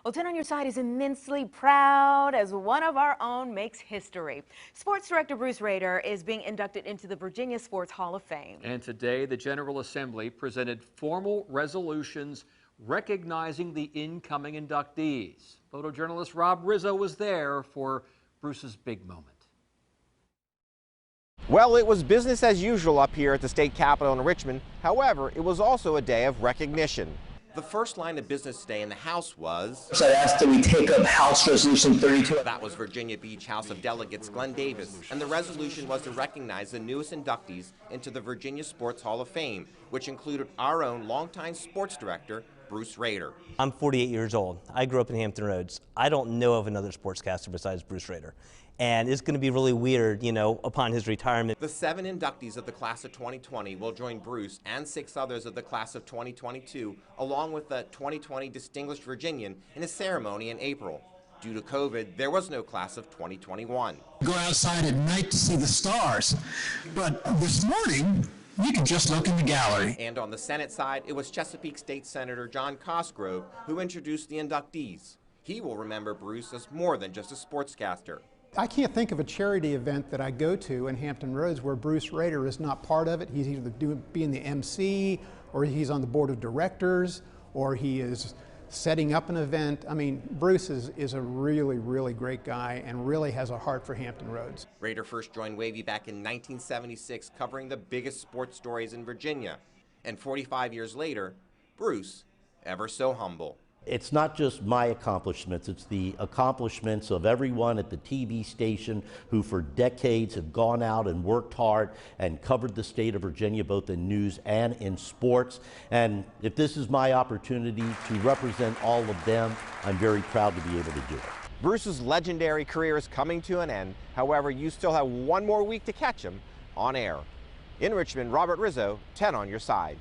Well, 10 on Your Side is immensely proud as one of our own makes history. Sports director Bruce Rader is being inducted into the Virginia Sports Hall of Fame. And today, the General Assembly presented formal resolutions recognizing the incoming inductees. Photojournalist Rob Rizzo was there for Bruce's big moment. Well, it was business as usual up here at the state capitol in Richmond. However, it was also a day of recognition. The first line of business today in the House was... So I asked that we take up House Resolution 32. That was Virginia Beach House of Delegates Glenn Davis, and the resolution was to recognize the newest inductees into the Virginia Sports Hall of Fame, which included our own longtime sports director, Bruce Rader. I'm 48 years old. I grew up in Hampton Roads. I don't know of another sportscaster besides Bruce Rader. And it's going to be really weird, you know, upon his retirement. The 7 inductees of the class of 2020 will join Bruce and 6 others of the class of 2022, along with the 2020 Distinguished Virginian, in a ceremony in April. Due to COVID, there was no class of 2021. Go outside at night to see the stars, but this morning, you can just look in the gallery. And on the Senate side, it was Chesapeake State Senator John COSGROVE who introduced the inductees. He will remember Bruce as more than just a sportscaster. I can't think of a charity event that I go to in Hampton Roads where Bruce Rader is not part of it. He's either being the MC, or he's on the board of directors, or he is setting up an event. I mean, Bruce is a really, really great guy and really has a heart for Hampton Roads. Rader first joined WAVY back in 1976, covering the biggest sports stories in Virginia. And 45 years later, Bruce, ever so humble. It's not just my accomplishments, it's the accomplishments of everyone at the TV station who for decades have gone out and worked hard and covered the state of Virginia both in news and in sports. And if this is my opportunity to represent all of them, I'm very proud to be able to do it. Bruce's legendary career is coming to an end. However, you still have one more week to catch him on air. In Richmond, Rob Rizzo, 10 on Your Side.